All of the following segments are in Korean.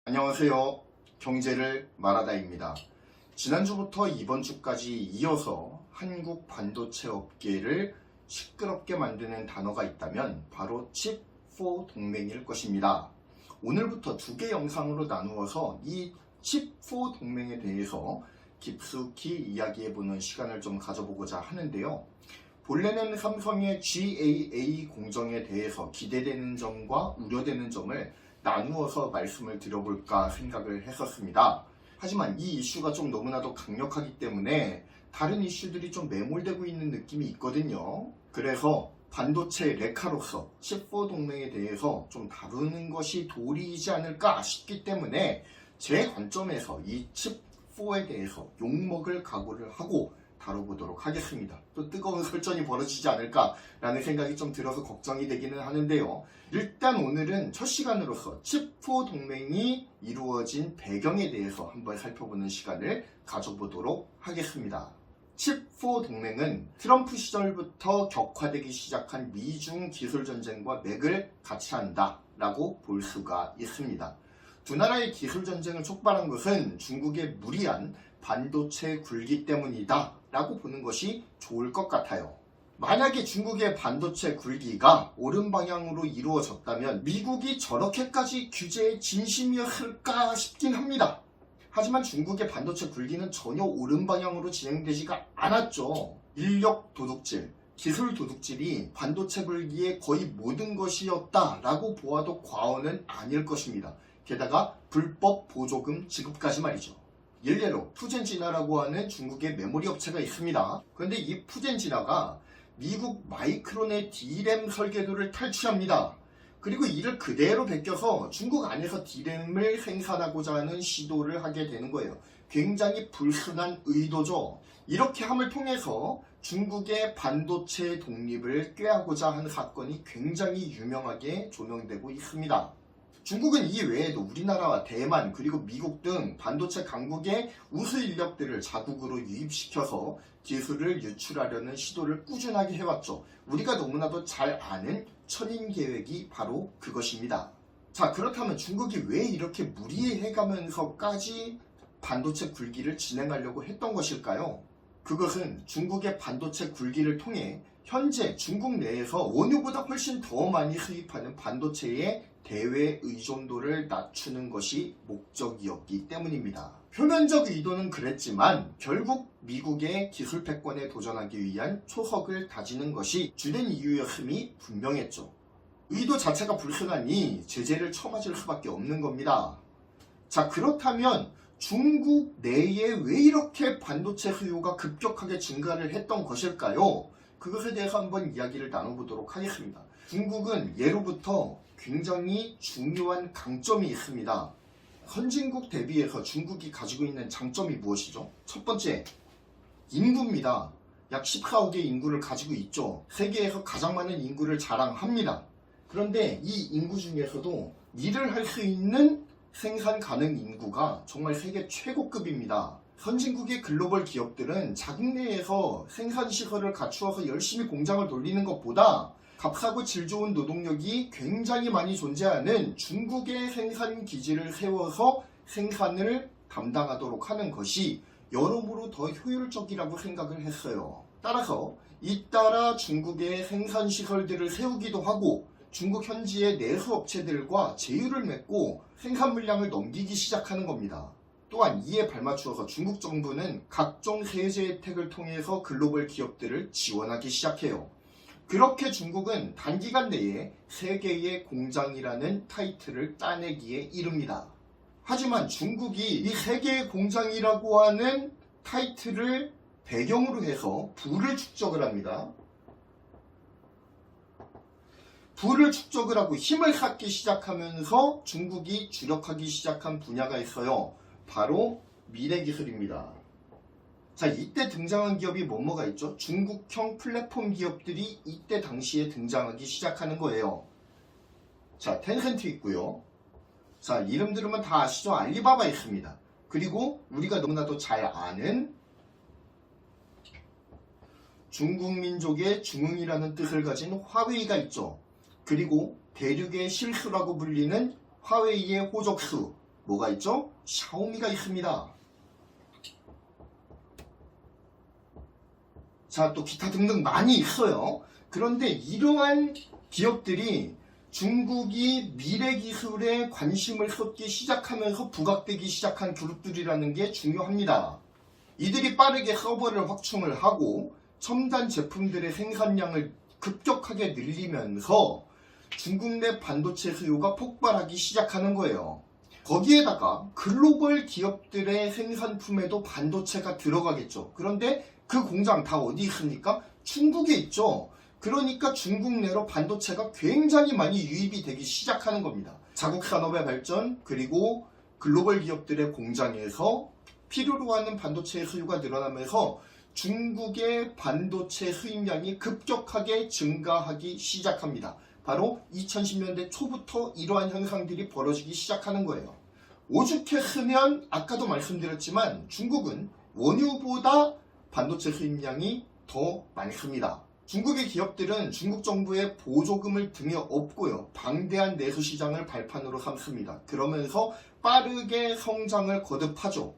안녕하세요. 경제를 말하다입니다. 지난주부터 이번주까지 이어서 한국 반도체 업계를 시끄럽게 만드는 단어가 있다면 바로 칩4 동맹일 것입니다. 오늘부터 두 개 영상으로 나누어서 이 칩4 동맹에 대해서 깊숙이 이야기해보는 시간을 좀 가져보고자 하는데요. 본래는 삼성의 GAA 공정에 대해서 기대되는 점과 우려되는 점을 나누어서 말씀을 드려볼까 생각을 했었습니다. 하지만 이 이슈가 좀 너무나도 강력하기 때문에 다른 이슈들이 좀 매몰되고 있는 느낌이 있거든요. 그래서 반도체 레카로서 칩4 동맹에 대해서 좀 다루는 것이 도리이지 않을까 싶기 때문에 제 관점에서 이 칩4에 대해서 욕먹을 각오를 하고 다뤄보도록 하겠습니다. 또 뜨거운 설전이 벌어지지 않을까라는 생각이 좀 들어서 걱정이 되기는 하는데요. 일단 오늘은 첫 시간으로서 칩4 동맹이 이루어진 배경에 대해서 한번 살펴보는 시간을 가져보도록 하겠습니다. 칩4 동맹은 트럼프 시절부터 격화되기 시작한 미중 기술 전쟁과 맥을 같이 한다라고 볼 수가 있습니다. 두 나라의 기술 전쟁을 촉발한 것은 중국의 무리한 반도체 굴기 때문이다 라고 보는 것이 좋을 것 같아요. 만약에 중국의 반도체 굴기가 옳은 방향으로 이루어졌다면 미국이 저렇게까지 규제의 진심이었을까 싶긴 합니다. 하지만 중국의 반도체 굴기는 전혀 옳은 방향으로 진행되지가 않았죠. 인력 도둑질, 기술 도둑질이 반도체 굴기의 거의 모든 것이었다라고 보아도 과언은 아닐 것입니다. 게다가 불법 보조금 지급까지 말이죠. 일례로 푸젠지나라고 하는 중국의 메모리 업체가 있습니다. 그런데 이 푸젠지나가 미국 마이크론의 D램 설계도를 탈취합니다. 그리고 이를 그대로 베껴서 중국 안에서 D램을 생산하고자 하는 시도를 하게 되는 거예요. 굉장히 불순한 의도죠. 이렇게 함을 통해서 중국의 반도체 독립을 꾀하고자 하는 사건이 굉장히 유명하게 조명되고 있습니다. 중국은 이 외에도 우리나라와 대만 그리고 미국 등 반도체 강국의 우수 인력들을 자국으로 유입시켜서 기술을 유출하려는 시도를 꾸준하게 해왔죠. 우리가 너무나도 잘 아는 천인 계획이 바로 그것입니다. 자, 그렇다면 중국이 왜 이렇게 무리해가면서까지 반도체 굴기를 진행하려고 했던 것일까요? 그것은 중국의 반도체 굴기를 통해 현재 중국 내에서 원유보다 훨씬 더 많이 수입하는 반도체의 대외 의존도를 낮추는 것이 목적이었기 때문입니다. 표면적 의도는 그랬지만 결국 미국의 기술 패권에 도전하기 위한 초석을 다지는 것이 주된 이유였음이 분명했죠. 의도 자체가 불순하니 제재를 쳐맞을 수밖에 없는 겁니다. 자, 그렇다면 중국 내에 왜 이렇게 반도체 수요가 급격하게 증가를 했던 것일까요? 그것에 대해서 한번 이야기를 나눠보도록 하겠습니다. 중국은 예로부터 굉장히 중요한 강점이 있습니다. 선진국 대비해서 중국이 가지고 있는 장점이 무엇이죠? 첫 번째, 인구입니다. 약 14억의 인구를 가지고 있죠. 세계에서 가장 많은 인구를 자랑합니다. 그런데 이 인구 중에서도 일을 할 수 있는 생산 가능 인구가 정말 세계 최고급입니다. 선진국의 글로벌 기업들은 자국 내에서 생산시설을 갖추어서 열심히 공장을 돌리는 것보다 값싸고 질 좋은 노동력이 굉장히 많이 존재하는 중국의 생산 기지를 세워서 생산을 담당하도록 하는 것이 여러모로 더 효율적이라고 생각을 했어요. 따라서 잇따라 중국의 생산 시설들을 세우기도 하고 중국 현지의 내수 업체들과 제휴를 맺고 생산 물량을 넘기기 시작하는 겁니다. 또한 이에 발맞추어서 중국 정부는 각종 세제 혜택을 통해서 글로벌 기업들을 지원하기 시작해요. 그렇게 중국은 단기간 내에 세계의 공장이라는 타이틀을 따내기에 이릅니다. 하지만 중국이 이 세계의 공장이라고 하는 타이틀을 배경으로 해서 부를 축적을 합니다. 부를 축적을 하고 힘을 쌓기 시작하면서 중국이 주력하기 시작한 분야가 있어요. 바로 미래기술입니다. 자, 이때 등장한 기업이 뭐가 있죠? 중국형 플랫폼 기업들이 이때 당시에 등장하기 시작하는 거예요. 자, 텐센트 있고요. 자, 이름 들으면 다 아시죠? 알리바바 있습니다. 그리고 우리가 너무나도 잘 아는 중국 민족의 중흥이라는 뜻을 가진 화웨이가 있죠. 그리고 대륙의 실수라고 불리는 화웨이의 호적수, 뭐가 있죠? 샤오미가 있습니다. 자, 또 기타 등등 많이 있어요. 그런데 이러한 기업들이 중국이 미래 기술에 관심을 쏟기 시작하면서 부각되기 시작한 그룹들이라는 게 중요합니다. 이들이 빠르게 서버를 확충을 하고 첨단 제품들의 생산량을 급격하게 늘리면서 중국 내 반도체 수요가 폭발하기 시작하는 거예요. 거기에다가 글로벌 기업들의 생산품에도 반도체가 들어가겠죠. 그런데 그 공장 다 어디 있습니까? 중국에 있죠. 그러니까 중국 내로 반도체가 굉장히 많이 유입이 되기 시작하는 겁니다. 자국 산업의 발전, 그리고 글로벌 기업들의 공장에서 필요로 하는 반도체의 수요가 늘어나면서 중국의 반도체 수입량이 급격하게 증가하기 시작합니다. 바로 2010년대 초부터 이러한 현상들이 벌어지기 시작하는 거예요. 오죽했으면 아까도 말씀드렸지만 중국은 원유보다 반도체 수입량이 더 많습니다. 중국의 기업들은 중국 정부의 보조금을 등에 업고요. 방대한 내수 시장을 발판으로 삼습니다. 그러면서 빠르게 성장을 거듭하죠.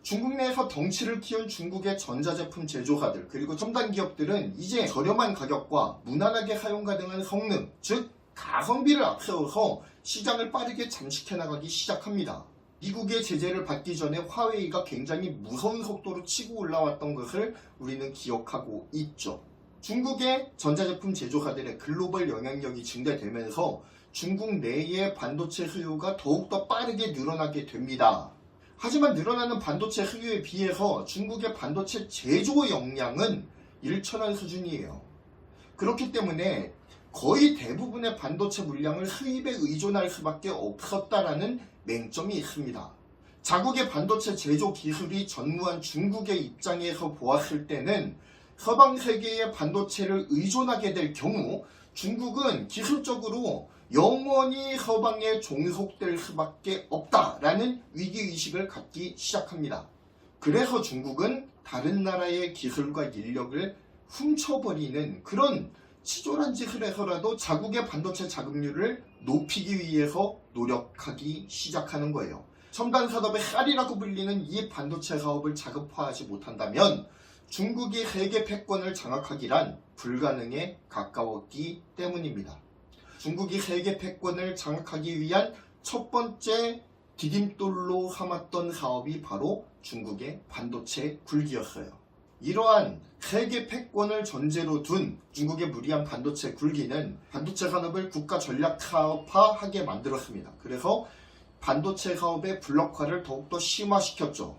중국 내에서 덩치를 키운 중국의 전자제품 제조사들 그리고 첨단 기업들은 이제 저렴한 가격과 무난하게 사용 가능한 성능, 즉 가성비를 앞세워서 시장을 빠르게 잠식해 나가기 시작합니다. 미국의 제재를 받기 전에 화웨이가 굉장히 무서운 속도로 치고 올라왔던 것을 우리는 기억하고 있죠. 중국의 전자제품 제조사들의 글로벌 영향력이 증대되면서 중국 내의 반도체 수요가 더욱더 빠르게 늘어나게 됩니다. 하지만 늘어나는 반도체 수요에 비해서 중국의 반도체 제조 역량은 일천한 수준이에요. 그렇기 때문에 거의 대부분의 반도체 물량을 수입에 의존할 수밖에 없었다라는 맹점이 있습니다. 자국의 반도체 제조 기술이 전무한 중국의 입장에서 보았을 때는 서방 세계의 반도체를 의존하게 될 경우 중국은 기술적으로 영원히 서방에 종속될 수밖에 없다라는 위기의식을 갖기 시작합니다. 그래서 중국은 다른 나라의 기술과 인력을 훔쳐버리는 그런 치졸한 짓을 해서라도 자국의 반도체 자급률을 높이기 위해서 노력하기 시작하는 거예요. 첨단 산업의 쌀이라고 불리는 이 반도체 사업을 자급화하지 못한다면 중국이 세계 패권을 장악하기란 불가능에 가까웠기 때문입니다. 중국이 세계 패권을 장악하기 위한 첫 번째 디딤돌로 삼았던 사업이 바로 중국의 반도체 굴기였어요. 이러한 세계 패권을 전제로 둔 중국의 무리한 반도체 굴기는 반도체 산업을 국가 전략 사업화하게 만들었습니다. 그래서 반도체 사업의 블록화를 더욱더 심화시켰죠.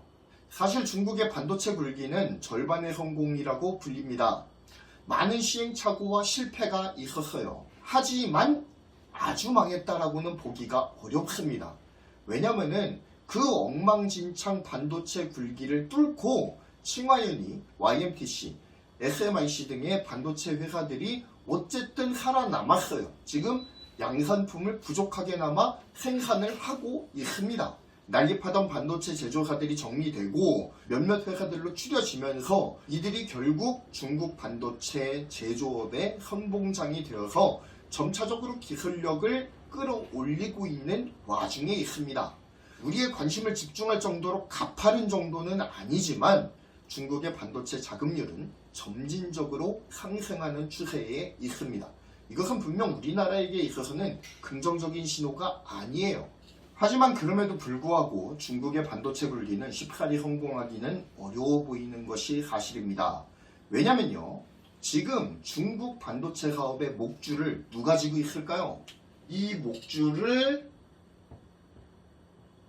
사실 중국의 반도체 굴기는 절반의 성공이라고 불립니다. 많은 시행착오와 실패가 있었어요. 하지만 아주 망했다라고는 보기가 어렵습니다. 왜냐면은 그 엉망진창 반도체 굴기를 뚫고 칭화윤이, YMTC, SMIC 등의 반도체 회사들이 어쨌든 살아남았어요. 지금 양산품을 부족하게나마 생산을 하고 있습니다. 난립하던 반도체 제조사들이 정리되고 몇몇 회사들로 추려지면서 이들이 결국 중국 반도체 제조업의 선봉장이 되어서 점차적으로 기술력을 끌어올리고 있는 와중에 있습니다. 우리의 관심을 집중할 정도로 가파른 정도는 아니지만 중국의 반도체 자급률은 점진적으로 상승하는 추세에 있습니다. 이것은 분명 우리나라에게 있어서는 긍정적인 신호가 아니에요. 하지만 그럼에도 불구하고 중국의 반도체 굴기는 쉽사리 성공하기는 어려워 보이는 것이 사실입니다. 왜냐면요, 지금 중국 반도체 사업의 목줄을 누가 쥐고 있을까요? 이 목줄을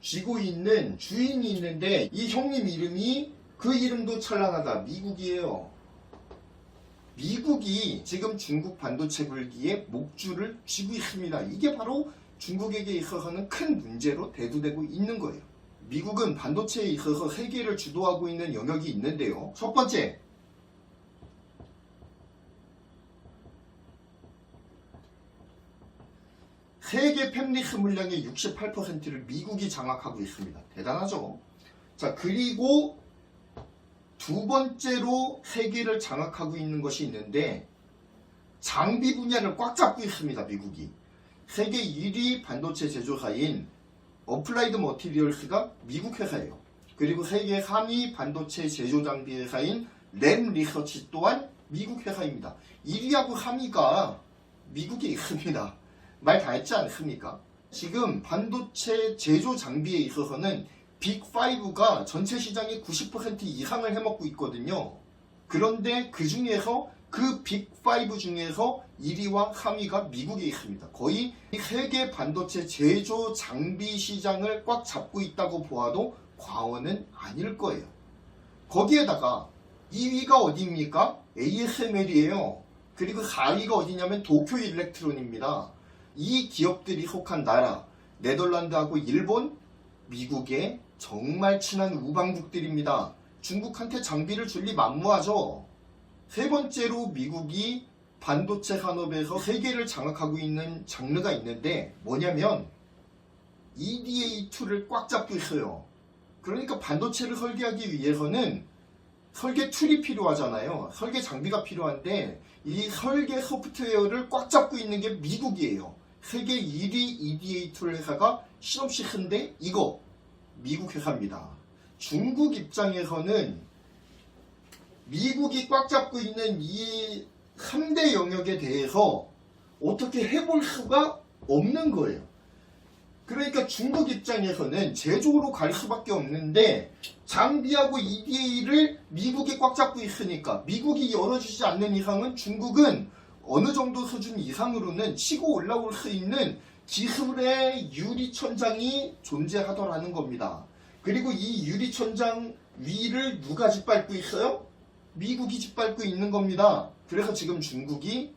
쥐고 있는 주인이 있는데 이 형님 이름이 그 이름도 찬란하다. 미국이에요. 미국이 지금 중국 반도체 굴기의 목줄을 쥐고 있습니다. 이게 바로 중국에게 있어서는 큰 문제로 대두되고 있는 거예요. 미국은 반도체에 있어서 세계를 주도하고 있는 영역이 있는데요. 첫 번째, 세계 팹리스 물량의 68%를 미국이 장악하고 있습니다. 대단하죠? 자, 그리고 두 번째로 세계를 장악하고 있는 것이 있는데 장비 분야를 꽉 잡고 있습니다. 미국이. 세계 1위 반도체 제조사인 어플라이드 머티리얼스가 미국 회사예요. 그리고 세계 3위 반도체 제조 장비 회사인 램 리서치 또한 미국 회사입니다. 1위하고 3위가 미국에 있습니다. 말 다 했지 않습니까? 지금 반도체 제조 장비에 있어서는 빅5가 전체 시장의 90% 이상을 해먹고 있거든요. 그런데 그 중에서 그 빅5 중에서 1위와 3위가 미국에 있습니다. 거의 세계 반도체 제조 장비 시장을 꽉 잡고 있다고 보아도 과언은 아닐 거예요. 거기에다가 2위가 어디입니까? ASML이에요. 그리고 4위가 어디냐면 도쿄 일렉트론입니다. 이 기업들이 속한 나라, 네덜란드하고 일본, 미국의 정말 친한 우방국들입니다. 중국한테 장비를 줄 리 만무하죠. 세 번째로 미국이 반도체 산업에서 세계를 장악하고 있는 장르가 있는데 뭐냐면 EDA2를 꽉 잡고 있어요. 그러니까 반도체를 설계하기 위해서는 설계 툴이 필요하잖아요. 설계 장비가 필요한데 이 설계 소프트웨어를 꽉 잡고 있는 게 미국이에요. 세계 1위 EDA2 회사가 실없이 큰데 이거 미국 회사입니다. 중국 입장에서는 미국이 꽉 잡고 있는 이 3대 영역에 대해서 어떻게 해볼 수가 없는 거예요. 그러니까 중국 입장에서는 제조로 갈 수밖에 없는데 장비하고 EDA를 미국이 꽉 잡고 있으니까 미국이 열어주지 않는 이상은 중국은 어느 정도 수준 이상으로는 치고 올라올 수 있는 기술의 유리천장이 존재하더라는 겁니다. 그리고 이 유리천장 위를 누가 짓밟고 있어요? 미국이 짓밟고 있는 겁니다. 그래서 지금 중국이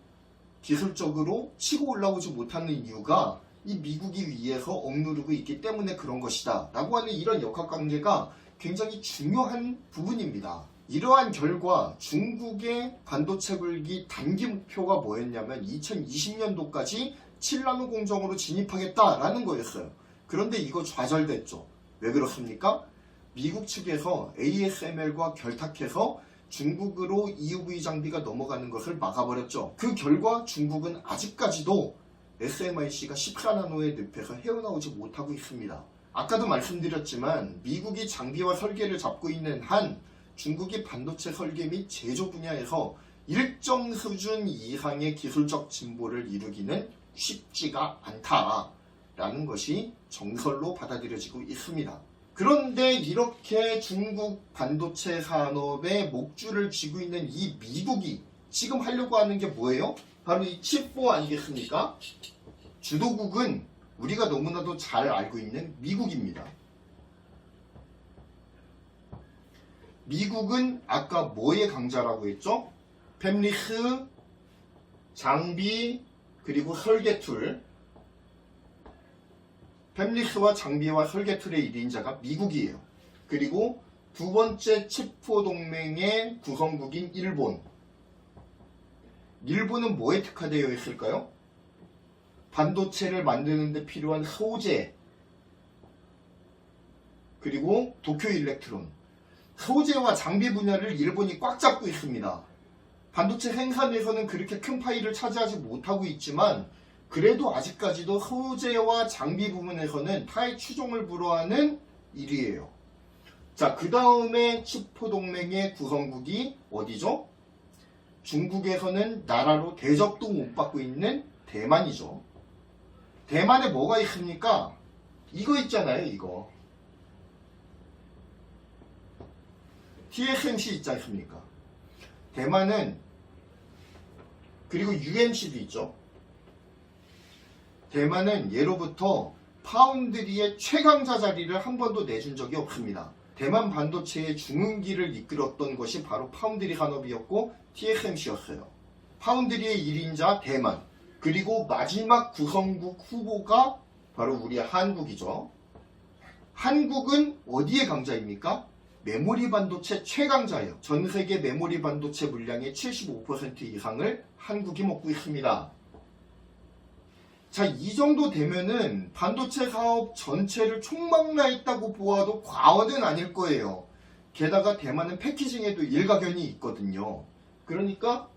기술적으로 치고 올라오지 못하는 이유가 이 미국이 위에서 억누르고 있기 때문에 그런 것이다 라고 하는 이런 역학관계가 굉장히 중요한 부분입니다. 이러한 결과 중국의 반도체 불기 단기 목표가 뭐였냐면 2020년도까지 7나노 공정으로 진입하겠다라는 거였어요. 그런데 이거 좌절됐죠. 왜 그렇습니까? 미국 측에서 ASML과 결탁해서 중국으로 EUV 장비가 넘어가는 것을 막아버렸죠. 그 결과 중국은 아직까지도 SMIC가 14나노의 늪에서 헤어나오지 못하고 있습니다. 아까도 말씀드렸지만 미국이 장비와 설계를 잡고 있는 한 중국이 반도체 설계 및 제조 분야에서 일정 수준 이상의 기술적 진보를 이루기는 쉽지가 않다라는 것이 정설로 받아들여지고 있습니다. 그런데 이렇게 중국 반도체 산업의 목줄을 쥐고 있는 이 미국이 지금 하려고 하는 게 뭐예요? 바로 이 칩4 아니겠습니까? 주도국은 우리가 너무나도 잘 알고 있는 미국입니다. 미국은 아까 뭐의 강자라고 했죠? 팹리스, 장비, 그리고 설계 툴. 팹리스와 장비와 설계 툴의 1인자가 미국이에요. 그리고 두 번째 칩4 동맹의 구성국인 일본. 일본은 뭐에 특화되어 있을까요? 반도체를 만드는 데 필요한 소재, 그리고 도쿄 일렉트론. 소재와 장비 분야를 일본이 꽉 잡고 있습니다. 반도체 생산에서는 그렇게 큰 파일을 차지하지 못하고 있지만 그래도 아직까지도 소재와 장비 부분에서는 타의 추종을 불허하는 일이에요. 자, 그 다음에 칩4 동맹의 구성국이 어디죠? 중국에서는 나라로 대접도 못 받고 있는 대만이죠. 대만에 뭐가 있습니까? 이거 있잖아요, 이거. TSMC 있지 않습니까? 대만은, 그리고 UMC도 있죠. 대만은 예로부터 파운드리의 최강자 자리를 한 번도 내준 적이 없습니다. 대만 반도체의 중흥기를 이끌었던 것이 바로 파운드리 산업이었고 TSMC였어요. 파운드리의 1인자 대만, 그리고 마지막 구성국 후보가 바로 우리 한국이죠. 한국은 어디의 강자입니까? 메모리 반도체 최강자예요. 전 세계 메모리 반도체 물량의 75% 이상을 한국이 먹고 있습니다. 자, 이 정도 되면은 반도체 사업 전체를 총망라 했다고 보아도 과언은 아닐 거예요. 게다가 대만은 패키징에도 일가견이 있거든요. 그러니까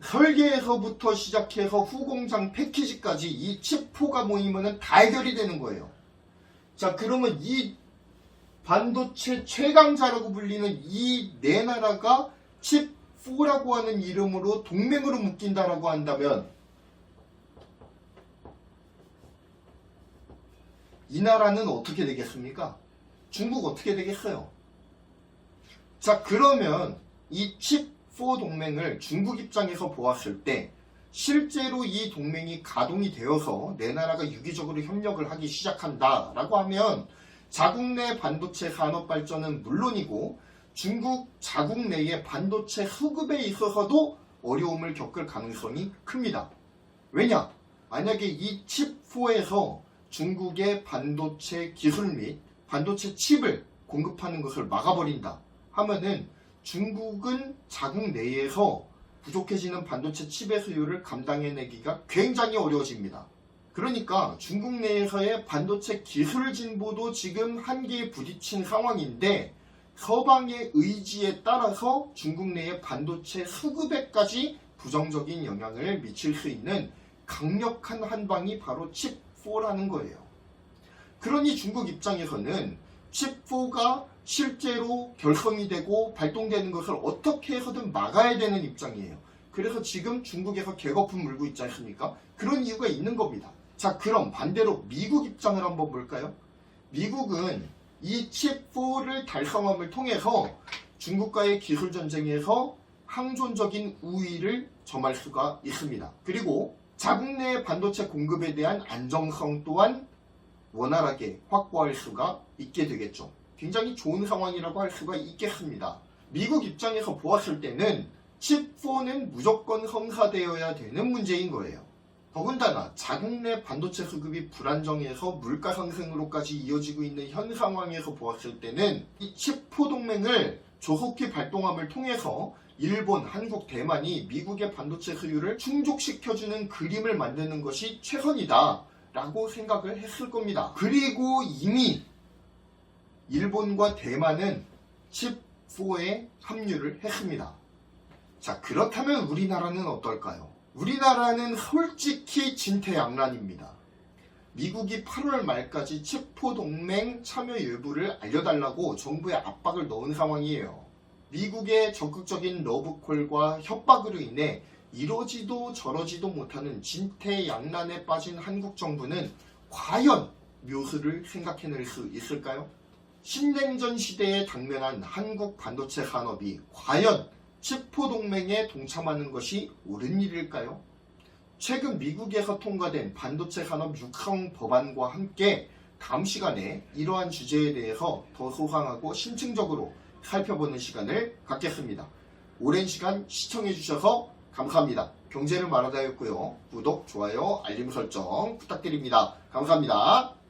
설계에서부터 시작해서 후공장 패키지까지 이 칩4가 모이면은 다 해결이 되는 거예요. 자, 그러면 이 반도체 최강자라고 불리는 이 네 나라가 칩4라고 하는 이름으로 동맹으로 묶인다라고 한다면 이 나라는 어떻게 되겠습니까? 중국 어떻게 되겠어요? 자, 그러면 이 칩4 동맹을 중국 입장에서 보았을 때 실제로 이 동맹이 가동이 되어서 네 나라가 유기적으로 협력을 하기 시작한다라고 하면 자국 내 반도체 산업 발전은 물론이고 중국 자국 내의 반도체 수급에 있어서도 어려움을 겪을 가능성이 큽니다. 왜냐? 만약에 이 칩4에서 중국의 반도체 기술 및 반도체 칩을 공급하는 것을 막아버린다 하면은 중국은 자국 내에서 부족해지는 반도체 칩의 수요를 감당해내기가 굉장히 어려워집니다. 그러니까 중국 내에서의 반도체 기술 진보도 지금 한계에 부딪힌 상황인데 서방의 의지에 따라서 중국 내의 반도체 수급에까지 부정적인 영향을 미칠 수 있는 강력한 한방이 바로 칩4라는 거예요. 그러니 중국 입장에서는 칩4가 실제로 결성이 되고 발동되는 것을 어떻게 해서든 막아야 되는 입장이에요. 그래서 지금 중국에서 개거품 물고 있지 않습니까? 그런 이유가 있는 겁니다. 자, 그럼 반대로 미국 입장을 한번 볼까요? 미국은 이 칩4를 달성함을 통해서 중국과의 기술 전쟁에서 항존적인 우위를 점할 수가 있습니다. 그리고 자국 내 반도체 공급에 대한 안정성 또한 원활하게 확보할 수가 있게 되겠죠. 굉장히 좋은 상황이라고 할 수가 있겠습니다. 미국 입장에서 보았을 때는 칩4는 무조건 성사되어야 되는 문제인 거예요. 더군다나 자국 내 반도체 수급이 불안정해서 물가 상승으로까지 이어지고 있는 현 상황에서 보았을 때는 이 칩4 동맹을 조속히 발동함을 통해서 일본, 한국, 대만이 미국의 반도체 수요를 충족시켜주는 그림을 만드는 것이 최선이다 라고 생각을 했을 겁니다. 그리고 이미 일본과 대만은 칩4에 합류를 했습니다. 자, 그렇다면 우리나라는 어떨까요? 우리나라는 솔직히 진퇴양난입니다. 미국이 8월 말까지 칩4 동맹 참여 여부를 알려달라고 정부에 압박을 넣은 상황이에요. 미국의 적극적인 러브콜과 협박으로 인해 이러지도 저러지도 못하는 진퇴양난에 빠진 한국 정부는 과연 묘수를 생각해낼 수 있을까요? 신냉전 시대에 당면한 한국 반도체 산업이 과연 칩4 동맹에 동참하는 것이 옳은 일일까요? 최근 미국에서 통과된 반도체 산업 육성 법안과 함께 다음 시간에 이러한 주제에 대해서 더 소상하고 심층적으로 살펴보는 시간을 갖겠습니다. 오랜 시간 시청해주셔서 감사합니다. 경제를 말하다였고요. 구독, 좋아요, 알림 설정 부탁드립니다. 감사합니다.